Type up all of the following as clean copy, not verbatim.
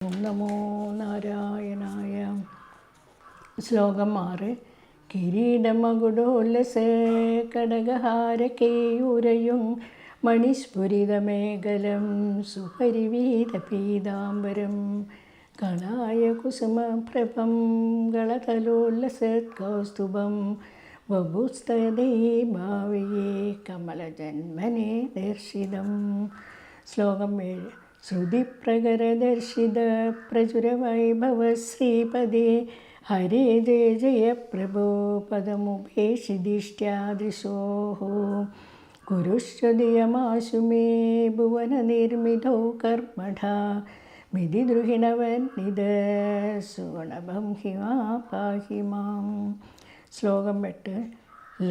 ഓം നമോ നാരായണായ. ശ്ലോകം 6. കിരീടമകുടോല്ലസേ കടകഹാരകേയൂരയും മണിസ്ഫുരിതമേഖലം സുപരിവീതപീതാംബരം കളായ കുസുമപ്രഭം കളതലോല്ലസത്കൗസ്തുഭം വപുസ്തയതേ ഭാവയേ കമലജന്മനെ ദർശിതം. ശ്ലോകം 7. ശ്രുതിപ്രകരദർശിത പ്രചുരവൈഭവ ശ്രീപദേ ഹരേ ജയ ജയ പ്രഭോ പദമുപേക്ഷിദിഷ്ട്യാദൃശോः കുരുശ്ചതിയമാശു മേ ഭുവനനിർമ്മിതോ കർമ്മഠ വിധിദ്രുഹിണവന്നിധ സുഗുണഭം ഹിമാ പാഹി മാം. ശ്ലോകം 8.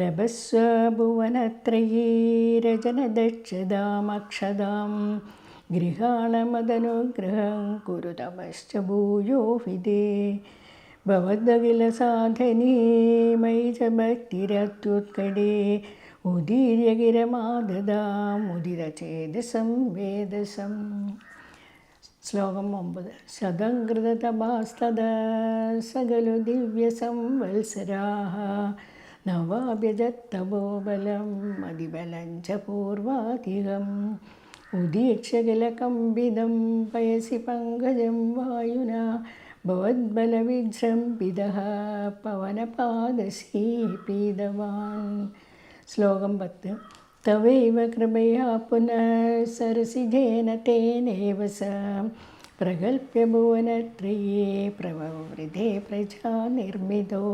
ലഭസ്വ ഭുവനത്രയീരജനദക്ഷതാമക്ഷതാം ഗൃഹാണമദനുഗ്രഹം കുരുതമശ്ച ഭൂയോ വിദേ ഭവദ്വകിലസാധനീ മയി ച ഭക്തിരത്യുത്കടേ ഉദീര്യഗിരമാദദാം ഉദിതചേതസം വേദസം. ശ്ലോകം 9. ശതംകൃതതപാസ്തദാ സകലു ദിവ്യസംവത്സരാः നവാഭ്യജത്തപോബലം മതിബലം ച പൂർവാധികം ഉദീക്ഷ്യ കിലകമ്പിതം പയസി പങ്കജം വായുനാ ഭവദ്ബലവിജൃംഭിതഃ പവനപാദസീപീതവാൻ. ശ്ലോകം 10. തവൈവ കൃപയാ പുനഃ സരസിജേന തേനൈവ സ പ്രകൽപ്യ ഭുവനത്രയേ പ്രവവൃതേ പ്രജാ നിർമ്മിതോ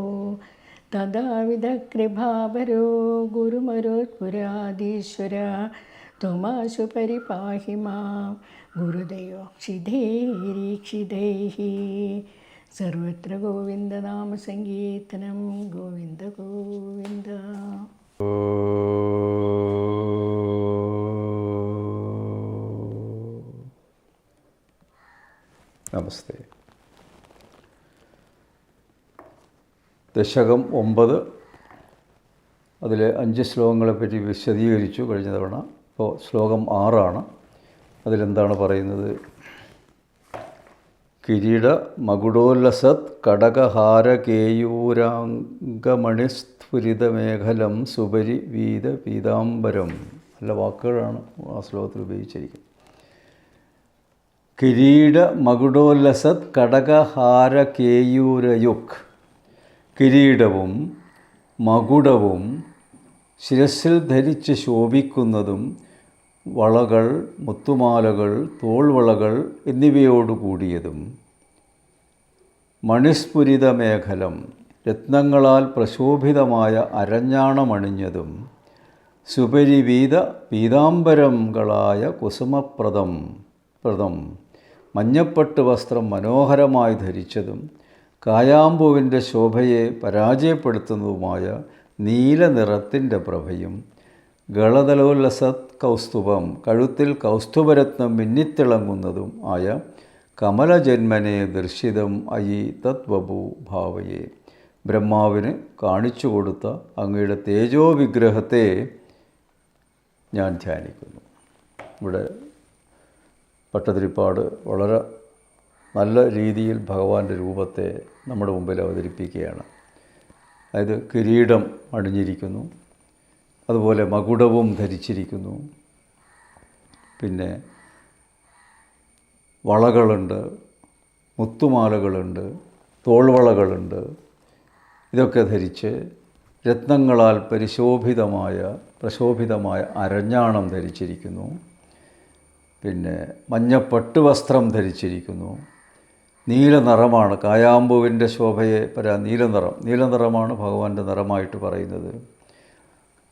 തഥാ വിദഗ്ധ്രിഭാവരോ ഗുരുമരുത്പുരാധീശ്വര ത്വമാശു പരിപാഹി മാം ഗുരുദയോക്ഷിധൈരീക്ഷിതൈഃ. സർവത്ര ഗോവിന്ദനാമസങ്കീർത്തനം. ഗോവിന്ദ ഗോവിന്ദ. നമസ്തേ. ദശകം 9, അതിലെ 5 ശ്ലോകങ്ങളെപ്പറ്റി വിശദീകരിച്ചു കഴിഞ്ഞ തവണ. ഇപ്പോൾ ശ്ലോകം 6 അതിലെന്താണ് പറയുന്നത്? കിരീട മകുടോല്ലസത് കടകഹാരകേയൂരാംഗമണിസ്ഫുരിതമേഖലം സുപരി വീത പീതാംബരം. നല്ല വാക്കുകളാണ് ആ ശ്ലോകത്തിൽ ഉപയോഗിച്ചിരിക്കുന്നത്. കിരീട മകുടോല്ലസത് കടകഹാരകേയൂരയുക്. കിരീടവും മകുടവും ശിരസിൽ ധരിച്ച് ശോഭിക്കുന്നതും വളകൾ, മുത്തുമാലകൾ, തോൾവളകൾ എന്നിവയോടുകൂടിയതും മണിസ്ഫുരിതമേഖലം രത്നങ്ങളാൽ പ്രശോഭിതമായ അരഞ്ഞാണമണിഞ്ഞതും സുപരിവീത പീതാംബരങ്ങളായ കുസുമപ്രദം മഞ്ഞപ്പട്ട് വസ്ത്രം മനോഹരമായി ധരിച്ചതും കായാമ്പൂവിൻ്റെ ശോഭയെ പരാജയപ്പെടുത്തുന്നതുമായ നീല നിറത്തിൻ്റെ പ്രഭയും ഗളതലോല്ലസത് കൗസ്തുഭം കഴുത്തിൽ കൗസ്തുഭരത്നം മിന്നിത്തിളങ്ങുന്നതും ആയ കമലജന്മനെ ദർശിതം അയി തത്വഭൂ ഭാവയെ. ബ്രഹ്മാവിന് കാണിച്ചു കൊടുത്ത അങ്ങയുടെ തേജോവിഗ്രഹത്തെ ഞാൻ ധ്യാനിക്കുന്നു. ഇവിടെ ഭട്ടതിരിപ്പാട് വളരെ നല്ല രീതിയിൽ ഭഗവാന്റെ രൂപത്തെ നമ്മുടെ മുമ്പിൽ അവതരിപ്പിക്കുകയാണ്. അതായത് കിരീടം അണിഞ്ഞിരിക്കുന്നു, അതുപോലെ മകുടവും ധരിച്ചിരിക്കുന്നു, പിന്നെ വളകളുണ്ട്, മുത്തുമാലകളുണ്ട്, തോൾവളകളുണ്ട്. ഇതൊക്കെ ധരിച്ച് രത്നങ്ങളാൽ പ്രശോഭിതമായ അരഞ്ഞാണം ധരിച്ചിരിക്കുന്നു. പിന്നെ മഞ്ഞപ്പട്ട് വസ്ത്രം ധരിച്ചിരിക്കുന്നു. നീല നിറമാണ്, കായാമ്പൂവിൻ്റെ ശോഭയെ നീലനിറമാണ് ഭഗവാന്റെ നിറമായിട്ട് പറയുന്നത്.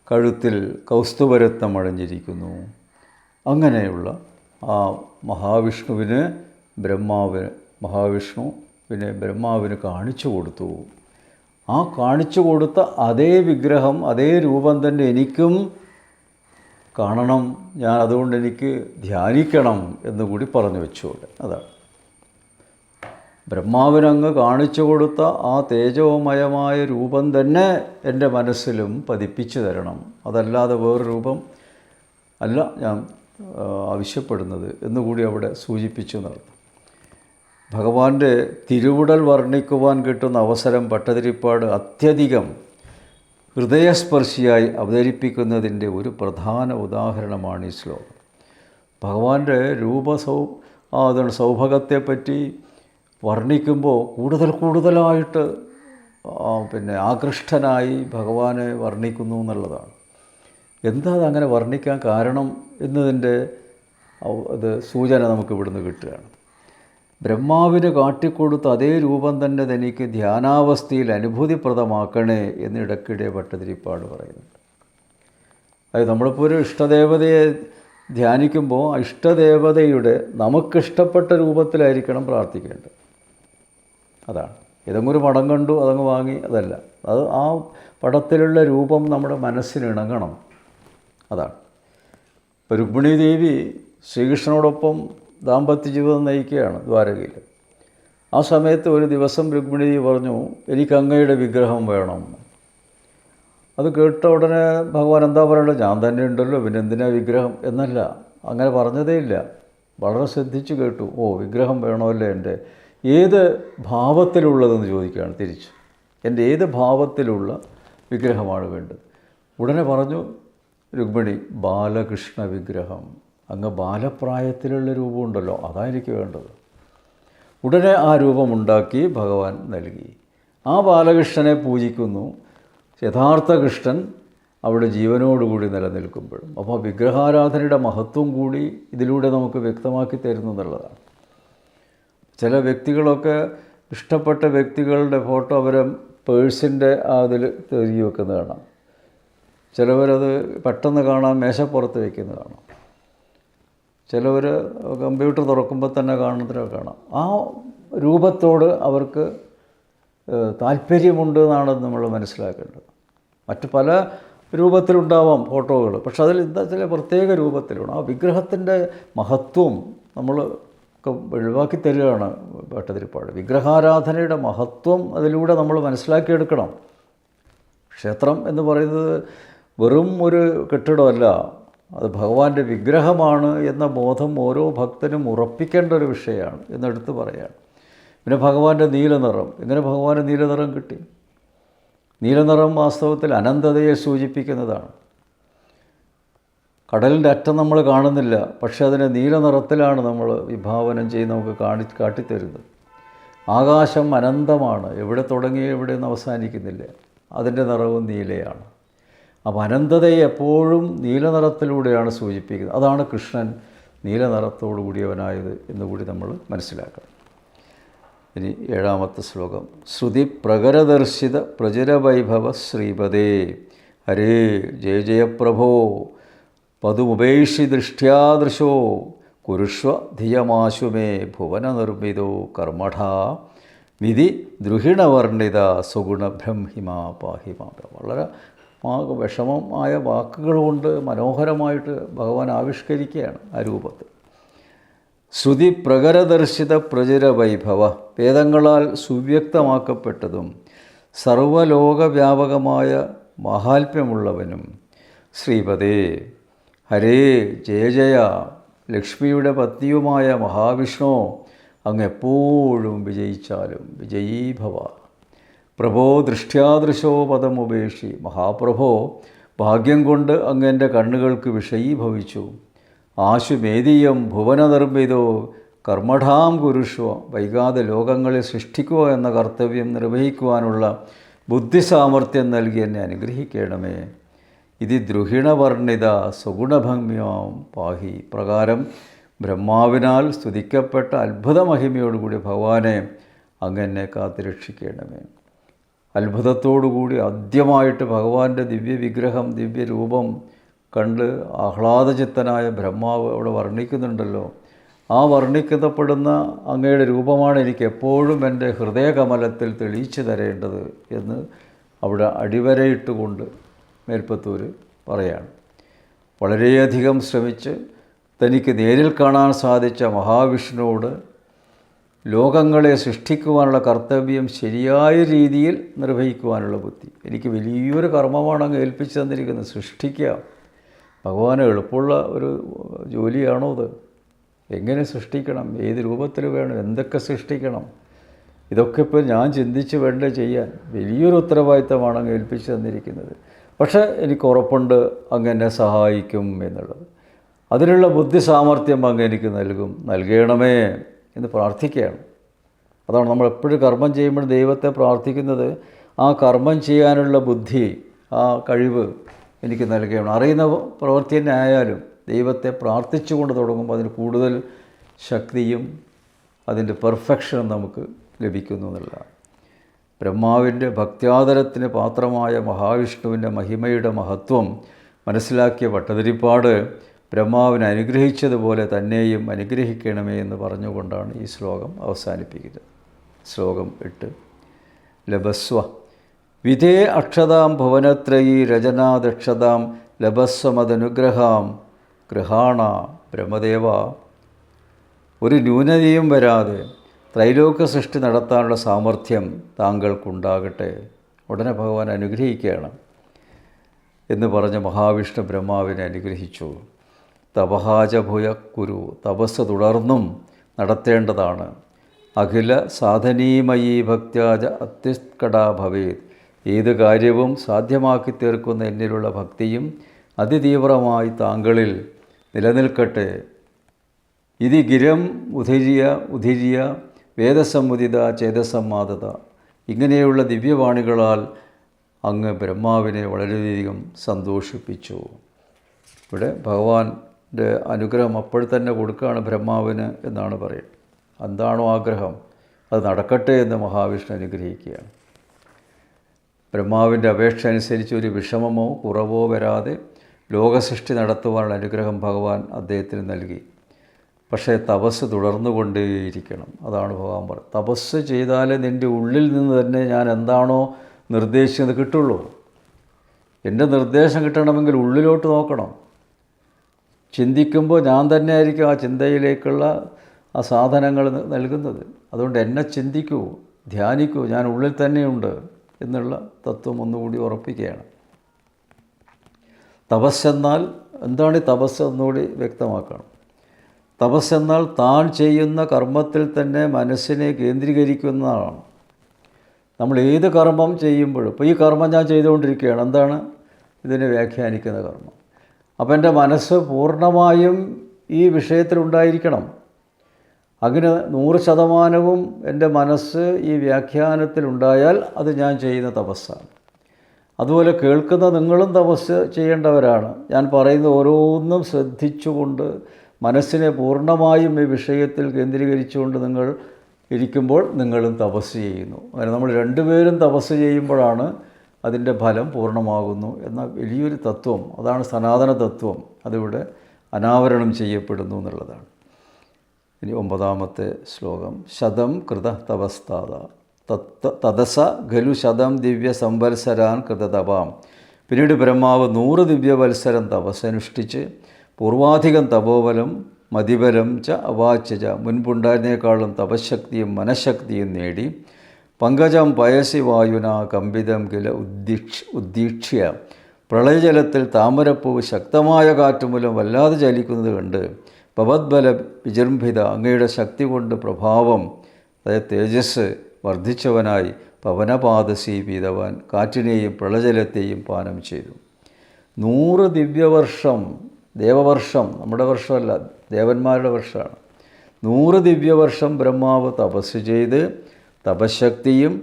കഴുത്തിൽ കൗസ്തുഭരത്നം അണിഞ്ഞിരിക്കുന്നു. അങ്ങനെയുള്ള ആ ബ്രഹ്മാവിന് കാണിച്ചു കൊടുത്തു. ആ കാണിച്ചു കൊടുത്ത അതേ വിഗ്രഹം, അതേ രൂപം തന്നെ എനിക്കും കാണണം, ഞാൻ അതുകൊണ്ട് എനിക്ക് ധ്യാനിക്കണം എന്നുകൂടി പറഞ്ഞു വെച്ചു. അതാണ് ബ്രഹ്മാവിനങ്ങ് കാണിച്ചു കൊടുത്ത ആ തേജോമയമായ രൂപം തന്നെ എൻ്റെ മനസ്സിലും പതിപ്പിച്ചു തരണം. അതല്ലാതെ വേറൊരു രൂപം അല്ല ഞാൻ ആവശ്യപ്പെടുന്നത് എന്നുകൂടി അവിടെ സൂചിപ്പിച്ചു നടത്തും. ഭഗവാന്റെ തിരുവുടൽ വർണ്ണിക്കുവാൻ കിട്ടുന്ന അവസരം ഭട്ടതിരിപ്പാട് അത്യധികം ഹൃദയസ്പർശിയായി അവതരിപ്പിക്കുന്നതിൻ്റെ ഒരു പ്രധാന ഉദാഹരണമാണ് ഈ ശ്ലോകം. ഭഗവാന്റെ സൗഭഗത്തെപ്പറ്റി വർണ്ണിക്കുമ്പോൾ കൂടുതലായിട്ട് ആകൃഷ്ടനായി ഭഗവാനെ വർണ്ണിക്കുന്നു എന്നുള്ളതാണ്. എന്താ അതങ്ങനെ വർണ്ണിക്കാൻ കാരണം എന്നതിൻ്റെ സൂചന നമുക്ക് ഇവിടുന്ന് കിട്ടുകയാണ്. ബ്രഹ്മാവിന് കാട്ടിക്കൊടുത്ത അതേ രൂപം തന്നെ തനിക്ക് ധ്യാനാവസ്ഥയിൽ അനുഭൂതിപ്രദമാക്കണേ എന്നിടയ്ക്കിടെ ഭട്ടതിരിപ്പാട് പറയുന്നുണ്ട്. അതായത് നമ്മളിപ്പോൾ ഒരു ഇഷ്ടദേവതയെ ധ്യാനിക്കുമ്പോൾ ആ ഇഷ്ടദേവതയുടെ നമുക്കിഷ്ടപ്പെട്ട രൂപത്തിലായിരിക്കണം പ്രാർത്ഥിക്കേണ്ടത്. അതാണ്. ഏതെങ്കിലും ഒരു പടം കണ്ടു അതങ്ങ് വാങ്ങി അതല്ല, അത് ആ പടത്തിലുള്ള രൂപം നമ്മുടെ മനസ്സിന് ഇണങ്ങണം. അതാണ്. ഇപ്പോൾ രുക്മിണി ദേവി ശ്രീകൃഷ്ണനോടൊപ്പം ദാമ്പത്യ ജീവിതം നയിക്കുകയാണ് ദ്വാരകയിൽ. ആ സമയത്ത് ഒരു ദിവസം രുക്മിണി ദേവി പറഞ്ഞു, എനിക്ക് അങ്ങയുടെ വിഗ്രഹം വേണം. അത് കേട്ട ഉടനെ ഭഗവാൻ എന്താ പറയേണ്ടത്, ഞാൻ തന്നെ ഉണ്ടല്ലോ, പിന്നെ എന്തിനാ വിഗ്രഹം എന്നല്ല, അങ്ങനെ പറഞ്ഞതേ ഇല്ല. വളരെ ശ്രദ്ധിച്ച് കേട്ടു. ഓ, വിഗ്രഹം വേണമല്ലേ, എൻ്റെ ഏത് ഭാവത്തിലുള്ളതെന്ന് ചോദിക്കുകയാണ് തിരിച്ച്. എൻ്റെ ഏത് ഭാവത്തിലുള്ള വിഗ്രഹമാണ് വേണ്ടത്? ഉടനെ പറഞ്ഞു രുക്മിണി, ബാലകൃഷ്ണ വിഗ്രഹം. അങ്ങ് ബാലപ്രായത്തിലുള്ള രൂപമുണ്ടല്ലോ, അതായിരിക്കും വേണ്ടത്. ഉടനെ ആ രൂപമുണ്ടാക്കി ഭഗവാൻ നൽകി. ആ ബാലകൃഷ്ണനെ പൂജിക്കുന്നു. യഥാർത്ഥ കൃഷ്ണൻ അവിടെ ജീവനോടുകൂടി നിലനിൽക്കുമ്പോഴും. അപ്പോൾ വിഗ്രഹാരാധനയുടെ മഹത്വം കൂടി ഇതിലൂടെ നമുക്ക് വ്യക്തമാക്കി തരുന്നു എന്നുള്ളതാണ്. ചില വ്യക്തികളൊക്കെ ഇഷ്ടപ്പെട്ട വ്യക്തികളുടെ ഫോട്ടോ അവരെ പേഴ്സിൻ്റെ അതിൽ തിരികെ വെക്കുന്നത് കാണാം. ചിലവരത് പെട്ടെന്ന് കാണാൻ മേശപ്പുറത്ത് വയ്ക്കുന്നത് കാണാം. ചിലവർ കമ്പ്യൂട്ടർ തുറക്കുമ്പോൾ തന്നെ കാണുന്നതിനൊക്കെ കാണാം. ആ രൂപത്തോട് അവർക്ക് താല്പര്യമുണ്ട് എന്നാണ് നമ്മൾ മനസ്സിലാക്കേണ്ടത്. മറ്റ് പല രൂപത്തിലുണ്ടാവാം ഫോട്ടോകൾ, പക്ഷെ അതിൽ എന്താ ചില പ്രത്യേക രൂപത്തിലാണ്. ആ വിഗ്രഹത്തിൻ്റെ മഹത്വം നമ്മൾ ഒഴിവാക്കി തരികയാണ് ഭട്ടതിരിപ്പാട്. വിഗ്രഹാരാധനയുടെ മഹത്വം അതിലൂടെ നമ്മൾ മനസ്സിലാക്കിയെടുക്കണം. ക്ഷേത്രം എന്ന് പറയുന്നത് വെറും ഒരു കെട്ടിടമല്ല, അത് ഭഗവാന്റെ വിഗ്രഹമാണ് എന്ന ബോധം ഓരോ ഭക്തനും ഉറപ്പിക്കേണ്ട ഒരു വിഷയമാണ് എന്നെടുത്ത് പറയുകയാണ്. പിന്നെ ഭഗവാന്റെ നീലനിറം, എങ്ങനെ ഭഗവാന് നീലനിറം കിട്ടി? നീലനിറം വാസ്തവത്തിൽ അനന്തതയെ സൂചിപ്പിക്കുന്നതാണ്. കടലിൻ്റെ അറ്റം നമ്മൾ കാണുന്നില്ല, പക്ഷേ അതിനെ നീലനിറത്തിലാണ് നമ്മൾ വിഭാവനം ചെയ്ത് നമുക്ക് കാട്ടിത്തരുന്നത്. ആകാശം അനന്തമാണ്, എവിടെ തുടങ്ങി എവിടെയൊന്നും അവസാനിക്കുന്നില്ല, അതിൻ്റെ നിറവും നീലയാണ്. അപ്പോൾ അനന്തതയെ എപ്പോഴും നീലനിറത്തിലൂടെയാണ് സൂചിപ്പിക്കുന്നത്. അതാണ് കൃഷ്ണൻ നീലനിറത്തോടു കൂടിയവനായത് എന്നുകൂടി നമ്മൾ മനസ്സിലാക്കണം. ഇനി 7ാമത്തെ ശ്ലോകം. ശ്രുതി പ്രകരദർശിത പ്രചരവൈഭവ ശ്രീപദേ ഹരേ ജയ ജയപ്രഭോ പദുമുപേക്ഷി ദൃഷ്ട്യാദൃശോ കുരുഷ്വ ധിയമാശു മേ ഭുവനനിർമ്മിതോ കർമ്മഠാ വിധി ദ്രുഹിണവർണ്ണിത സുഗുണബ്രഹ്മിമാ പാഹിമാ. വളരെ വിഷമമായ വാക്കുകൾ കൊണ്ട് മനോഹരമായിട്ട് ഭഗവാൻ ആവിഷ്കരിക്കുകയാണ് ആ രൂപത്തിൽ. ശ്രുതി പ്രകരദർശിത പ്രചരവൈഭവ, വേദങ്ങളാൽ സുവ്യക്തമാക്കപ്പെട്ടതും സർവലോകവ്യാപകമായ മഹാത്മ്യമുള്ളവനും ശ്രീപദേ ഹരേ ജയ ജയ, ലക്ഷ്മിയുടെ പത്നിയുമായ മഹാവിഷ്ണു അങ്ങ് എപ്പോഴും വിജയിച്ചാലും വിജയീഭവ. പ്രഭോ ദൃഷ്ട്യാദൃശോ പദമുപേക്ഷി, മഹാപ്രഭോ ഭാഗ്യം കൊണ്ട് അങ്ങ് എൻ്റെ കണ്ണുകൾക്ക് വിഷയീഭവിച്ചു. ആശുമേദീയം ഭുവനനിർമ്മിതോ കർമ്മഠാം കുരുഷ്വ, വൈകാതെ ലോകങ്ങളെ സൃഷ്ടിക്കുക എന്ന കർത്തവ്യം നിർവഹിക്കുവാനുള്ള ബുദ്ധിസാമർഥ്യം നൽകി എന്നെ അനുഗ്രഹിക്കണമേ. ഇത് ദ്രുഹിണവർണ്ണിത സുഗുണഭംഗ്യാം പാഹി. പ്രകാരം ബ്രഹ്മാവിനാൽ സ്തുതിക്കപ്പെട്ട അത്ഭുത മഹിമയോടുകൂടി ഭഗവാനെ അങ്ങെന്നെ കാത്തുരക്ഷിക്കണമേ. അത്ഭുതത്തോടുകൂടി ആദ്യമായിട്ട് ഭഗവാന്റെ ദിവ്യവിഗ്രഹം ദിവ്യരൂപം കണ്ട് ആഹ്ലാദചിത്തനായ ബ്രഹ്മാവ് അവിടെ വർണ്ണിക്കുന്നുണ്ടല്ലോ. ആ വർണ്ണിക്കപ്പെടുന്ന അങ്ങയുടെ രൂപമാണ് എനിക്ക് എപ്പോഴും എൻ്റെ ഹൃദയകമലത്തിൽ തെളിയിച്ചു തരേണ്ടത് എന്ന് അവിടെ അടിവരയിട്ടുകൊണ്ട് മേൽപ്പത്തൂർ പറയാണ്. വളരെയധികം ശ്രമിച്ച് തനിക്ക് നേരിൽ കാണാൻ സാധിച്ച മഹാവിഷ്ണുവോട് ലോകങ്ങളെ സൃഷ്ടിക്കുവാനുള്ള കർത്തവ്യം ശരിയായ രീതിയിൽ നിർവഹിക്കുവാനുള്ള ബുദ്ധി, എനിക്ക് വലിയൊരു കർമ്മമാണ് അങ്ങ് ഏൽപ്പിച്ചു തന്നിരിക്കുന്നത്, സൃഷ്ടിക്കുക. ഭഗവാന് എളുപ്പമുള്ള ഒരു ജോലിയാണോ അത്? എങ്ങനെ സൃഷ്ടിക്കണം, ഏത് രൂപത്തിൽ വേണം, എന്തൊക്കെ സൃഷ്ടിക്കണം, ഇതൊക്കെ ഇപ്പോൾ ഞാൻ ചിന്തിച്ച് വേണ്ടേ ചെയ്യാൻ. വലിയൊരു ഉത്തരവാദിത്തമാണ് അങ്ങ് ഏൽപ്പിച്ചു തന്നിരിക്കുന്നത്. പക്ഷേ എനിക്ക് ഉറപ്പുണ്ട് അങ്ങ് എന്നെ സഹായിക്കും എന്നുള്ളത്. അതിനുള്ള ബുദ്ധി സാമർഥ്യം അങ്ങ് എനിക്ക് നൽകണമേ എന്ന് പ്രാർത്ഥിക്കുകയാണ്. അതാണ് നമ്മൾ എപ്പോഴും കർമ്മം ചെയ്യുമ്പോൾ ദൈവത്തെ പ്രാർത്ഥിക്കുന്നത്. ആ കർമ്മം ചെയ്യാനുള്ള ബുദ്ധി, ആ കഴിവ് എനിക്ക് നൽകണം. അറിയുന്ന പ്രവൃത്തി തന്നെ ആയാലും ദൈവത്തെ പ്രാർത്ഥിച്ചുകൊണ്ട് തുടങ്ങുമ്പോൾ അതിന് കൂടുതൽ ശക്തിയും അതിൻ്റെ പെർഫെക്ഷനും നമുക്ക് ലഭിക്കുന്നു എന്നുള്ളതാണ്. ബ്രഹ്മാവിൻ്റെ ഭക്ത്യാദരത്തിന് പാത്രമായ മഹാവിഷ്ണുവിൻ്റെ മഹിമയുടെ മഹത്വം മനസ്സിലാക്കിയ ഭട്ടതിരിപ്പാട് ബ്രഹ്മാവിനെ അനുഗ്രഹിച്ചതുപോലെ തന്നെയും അനുഗ്രഹിക്കണമേ എന്ന് പറഞ്ഞുകൊണ്ടാണ് ഈ ശ്ലോകം അവസാനിപ്പിക്കുന്നത്. ശ്ലോകം 8. ലഭസ്വ വിധേ അക്ഷതാം ഭുവനത്രയീ രചനാദക്ഷതാം ലഭസ്വമതനുഗ്രഹാം ഗൃഹാണ ബ്രഹ്മദേവ. ഒരു ന്യൂനതയും വരാതെ ത്രൈലോക്യ സൃഷ്ടി നടത്താനുള്ള സാമർഥ്യം താങ്കൾക്കുണ്ടാകട്ടെ. ഉടനെ ഭഗവാൻ അനുഗ്രഹിക്കുകയാണ് എന്ന് പറഞ്ഞ് മഹാവിഷ്ണു ബ്രഹ്മാവിനെ അനുഗ്രഹിച്ചു. തപഹാച ഭൂയ കുരു, തപസ് തുടർന്നും നടത്തേണ്ടതാണ്. അഖില സാധനീമയീ ഭക്ത്യാജ അത്യുത്കടാ ഭവേത്. ഏത് കാര്യവും സാധ്യമാക്കി തീർക്കുന്ന എന്നിലുള്ള ഭക്തിയും അതിതീവ്രമായി താങ്കളിൽ നിലനിൽക്കട്ടെ. ഇതി ഗിരം ഉധിര്യ വേദസമ്മുദിത ചേതസമ്മാദത. ഇങ്ങനെയുള്ള ദിവ്യവാണികളാൽ അങ്ങ് ബ്രഹ്മാവിനെ വളരെയധികം സന്തോഷിപ്പിച്ചു. ഇവിടെ ഭഗവാന്റെ അനുഗ്രഹം അപ്പോഴത്തന്നെ കൊടുക്കുകയാണ് ബ്രഹ്മാവിന് എന്നാണ് പറയുന്നത്. എന്താണോ ആഗ്രഹം അത് നടക്കട്ടെ എന്ന് മഹാവിഷ്ണു അനുഗ്രഹിക്കുകയാണ്. ബ്രഹ്മാവിൻ്റെ അപേക്ഷ അനുസരിച്ച് ഒരു വിഷമമോ കുറവോ വരാതെ ലോകസൃഷ്ടി നടത്തുവാനുള്ള അനുഗ്രഹം ഭഗവാൻ അദ്ദേഹത്തിന് നൽകി. പക്ഷേ തപസ് തുടർന്നുകൊണ്ടേയിരിക്കണം. അതാണ് ഭഗവാൻ പറയുന്നത്. തപസ് ചെയ്താലേ നിൻ്റെ ഉള്ളിൽ നിന്ന് തന്നെ ഞാൻ എന്താണോ നിർദ്ദേശിച്ചത് കിട്ടുള്ളൂ. എൻ്റെ നിർദ്ദേശം കിട്ടണമെങ്കിൽ ഉള്ളിലോട്ട് നോക്കണം. ചിന്തിക്കുമ്പോൾ ഞാൻ തന്നെ ആയിരിക്കും ആ ചിന്തയിലേക്കുള്ള ആ സാധനങ്ങൾ നൽകുന്നത്. അതുകൊണ്ട് എന്നെ ചിന്തിക്കൂ, ധ്യാനിക്കൂ, ഞാൻ ഉള്ളിൽ തന്നെയുണ്ട് എന്നുള്ള തത്വം ഒന്നുകൂടി ഉറപ്പിക്കുകയാണ്. തപസ്സെന്നാൽ എന്താണ് ഈ തപസ് ഒന്നുകൂടി വ്യക്തമാക്കണം. തപസ്സെന്നാൽ താൻ ചെയ്യുന്ന കർമ്മത്തിൽ തന്നെ മനസ്സിനെ കേന്ദ്രീകരിക്കുന്നതാണ്. നമ്മൾ ഏത് കർമ്മം ചെയ്യുമ്പോഴും, ഇപ്പോൾ ഈ കർമ്മം ഞാൻ ചെയ്തുകൊണ്ടിരിക്കുകയാണ്, എന്താണ് ഇതിനെ വ്യാഖ്യാനിക്കുന്ന കർമ്മം. അപ്പോൾ എൻ്റെ മനസ്സ് പൂർണ്ണമായും ഈ വിഷയത്തിലുണ്ടായിരിക്കണം. അങ്ങനെ 100% എൻ്റെ മനസ്സ് ഈ വ്യാഖ്യാനത്തിലുണ്ടായാൽ അത് ഞാൻ ചെയ്യുന്ന തപസ്സാണ്. അതുപോലെ കേൾക്കുന്ന നിങ്ങളും തപസ് ചെയ്യേണ്ടവരാണ്. ഞാൻ പറയുന്ന ഓരോന്നും ശ്രദ്ധിച്ചുകൊണ്ട് മനസ്സിനെ പൂർണ്ണമായും ഈ വിഷയത്തിൽ കേന്ദ്രീകരിച്ചുകൊണ്ട് നിങ്ങൾ ഇരിക്കുമ്പോൾ നിങ്ങളും തപസ് ചെയ്യുന്നു. അങ്ങനെ നമ്മൾ രണ്ടുപേരും തപസ് ചെയ്യുമ്പോഴാണ് അതിൻ്റെ ഫലം പൂർണ്ണമാകുന്നു എന്ന വലിയൊരു തത്വം, അതാണ് സനാതന തത്വം. അതിവിടെ അനാവരണം ചെയ്യപ്പെടുന്നു എന്നുള്ളതാണ്. ഇനി 9ാമത്തെ ശ്ലോകം. ശതം കൃത തപസ്താത തദസ ഖലു ശതം ദിവ്യ സംവത്സരാൻ കൃതതപാം. പിന്നീട് ബ്രഹ്മാവ് 100 ദിവ്യവത്സരം തപസ്സനുഷ്ഠിച്ച് പൂർവാധികം തപോബലം മതിബലം ച അവാച്യച, മുൻപുണ്ടായിരുന്നേക്കാളും തപശക്തിയും മനഃശക്തിയും നേടി പങ്കജം പയസി വായുന കമ്പിതം കില ഉദ്ദീക്ഷ്യ, പ്രളയജലത്തിൽ താമരപ്പൂവ് ശക്തമായ കാറ്റുമൂലം വല്ലാതെ ചലിക്കുന്നത് കണ്ട് ഭവദ്ബല വിജൃംഭിത, അങ്ങയുടെ ശക്തി കൊണ്ട് പ്രഭാവം അതായത് തേജസ് വർദ്ധിച്ചവനായി പവനപാദസി പീതവാൻ, കാറ്റിനെയും പ്രളയജലത്തെയും പാനം ചെയ്തു. 100 ദിവ്യവർഷം, ദേവവർഷം, നമ്മുടെ വർഷമല്ല, ദേവന്മാരുടെ വർഷമാണ്. 100 ദിവ്യവർഷം ബ്രഹ്മാവ് തപസ് ചെയ്ത് തപശക്തിയും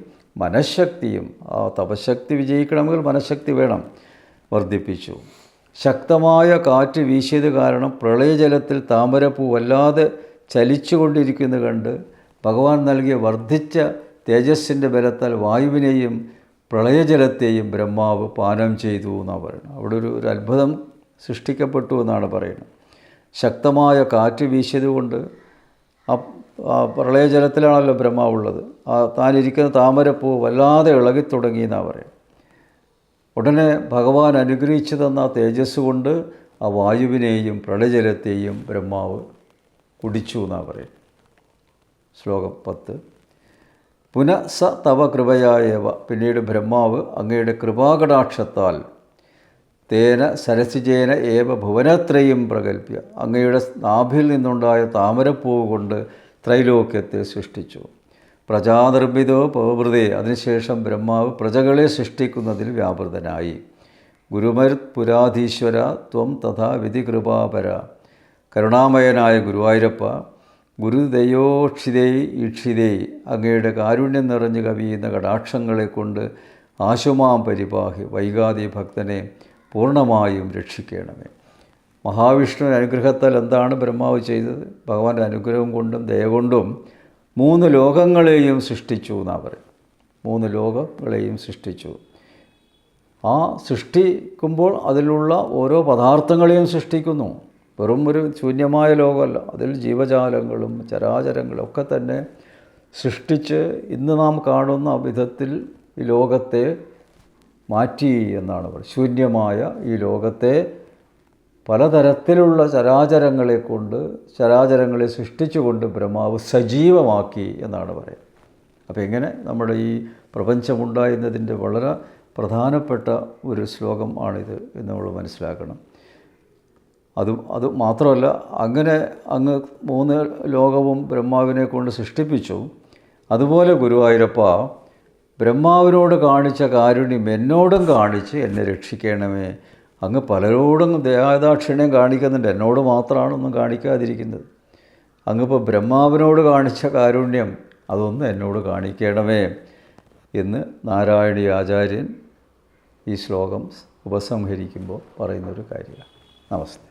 മനഃശക്തിയും, ആ തപശക്തി വിജയിക്കണമെങ്കിൽ മനഃശക്തി വേണം, വർദ്ധിപ്പിച്ചു. ശക്തമായ കാറ്റ് വീശിയത് കാരണം പ്രളയജലത്തിൽ താമരപ്പൂ വല്ലാതെ ചലിച്ചുകൊണ്ടിരിക്കുന്നത് കണ്ട് ഭഗവാൻ നൽകിയ വർദ്ധിച്ച തേജസ്സിൻ്റെ ബലത്താൽ വായുവിനെയും പ്രളയജലത്തെയും ബ്രഹ്മാവ് പാനം ചെയ്തു എന്നാണ് പറയുന്നത്. അവിടെ ഒരു അത്ഭുതം സൃഷ്ടിക്കപ്പെട്ടു എന്നാണ് പറയുന്നത്. ശക്തമായ കാറ്റ് വീശിയതുകൊണ്ട് ആ പ്രളയജലത്തിലാണല്ലോ ബ്രഹ്മാവുള്ളത്. താനിരിക്കുന്ന താമരപ്പൂ വല്ലാതെ ഇളകിത്തുടങ്ങി എന്നാണ് പറയുന്നത്. ഉടനെ ഭഗവാൻ അനുഗ്രഹിച്ചു തന്ന ആ തേജസ് കൊണ്ട് ആ വായുവിനെയും പ്രളയജലത്തെയും ബ്രഹ്മാവ് കുടിച്ചു എന്നാണ് പറയുന്നത്. ശ്ലോകം 10. പുനഃ സ തവ കൃപയായവ, പിന്നീട് ബ്രഹ്മാവ് അങ്ങയുടെ കൃപാകടാക്ഷത്താൽ തേന സരസിജേന ഏവ ഭുവനത്രയും പ്രകൽപ്യ, അങ്ങയുടെ നാഭിൽ നിന്നുണ്ടായ താമരപ്പൂവ് കൊണ്ട് ത്രൈലോക്യത്തെ സൃഷ്ടിച്ചു. പ്രജാനിർമ്മിതോ പവൃതേ, അതിനുശേഷം ബ്രഹ്മാവ് പ്രജകളെ സൃഷ്ടിക്കുന്നതിൽ വ്യാപൃതനായി. ഗുരുമരുത് പുരാധീശ്വര ത്വം തഥാ വിധികൃപാപര, കരുണാമയനായ ഗുരുവായൂരപ്പ, ഗുരുദയോക്ഷിതേ ഈക്ഷിതേ, അങ്ങയുടെ കാരുണ്യം നിറഞ്ഞു കവിയുന്ന കടാക്ഷങ്ങളെ കൊണ്ട് ആശുമാം പരിപാഹി, വൈകാതെ ഭക്തനെ പൂർണ്ണമായും രക്ഷിക്കണമേ. മഹാവിഷ്ണുവിൻ്റെ അനുഗ്രഹത്താൽ എന്താണ് ബ്രഹ്മാവ് ചെയ്തത്? ഭഗവാന്റെ അനുഗ്രഹം കൊണ്ടും ദയ കൊണ്ടും 3 ലോകങ്ങളെയും സൃഷ്ടിച്ചു എന്നാണ് പറയും. 3 ലോകങ്ങളെയും സൃഷ്ടിച്ചു. ആ സൃഷ്ടിക്കുമ്പോൾ അതിലുള്ള ഓരോ പദാർത്ഥങ്ങളെയും സൃഷ്ടിക്കുന്നു. വെറും ഒരു ശൂന്യമായ ലോകമല്ല, അതിൽ ജീവജാലങ്ങളും ചരാചരങ്ങളും ഒക്കെ തന്നെ സൃഷ്ടിച്ച് ഇന്ന് നാം കാണുന്ന വിധത്തിൽ ഈ ലോകത്തെ മാറ്റി എന്നാണ് പറയുന്നത്. ശൂന്യമായ ഈ ലോകത്തെ പലതരത്തിലുള്ള ചരാചരങ്ങളെ സൃഷ്ടിച്ചുകൊണ്ട് ബ്രഹ്മാവ് സജീവമാക്കി എന്നാണ് പറയുന്നത്. അപ്പോൾ എങ്ങനെ നമ്മുടെ ഈ പ്രപഞ്ചമുണ്ടായിരുന്നതിൻ്റെ വളരെ പ്രധാനപ്പെട്ട ഒരു ശ്ലോകം ആണിത് എന്ന് നമ്മൾ മനസ്സിലാക്കണം. അത് മാത്രമല്ല, അങ്ങനെ അങ്ങ് 3 ലോകവും ബ്രഹ്മാവിനെ കൊണ്ട് സൃഷ്ടിപ്പിച്ചു. അതുപോലെ ഗുരുവായൂരപ്പ, ബ്രഹ്മാവിനോട് കാണിച്ച കാരുണ്യം എന്നോടും കാണിച്ച് എന്നെ രക്ഷിക്കണമേ. അങ്ങ് പലരോടും ദയാദാക്ഷിണ്യം കാണിക്കുന്നുണ്ട്, എന്നോട് മാത്രമാണൊന്നും കാണിക്കാതിരിക്കുന്നത്. അങ്ങിപ്പോൾ ബ്രഹ്മാവിനോട് കാണിച്ച കാരുണ്യം അതൊന്നും എന്നോട് കാണിക്കണമേ എന്ന് നാരായണീയ ആചാര്യൻ ഈ ശ്ലോകം ഉപസംഹരിക്കുമ്പോൾ പറയുന്നൊരു കാര്യമാണ്. നമസ്തേ.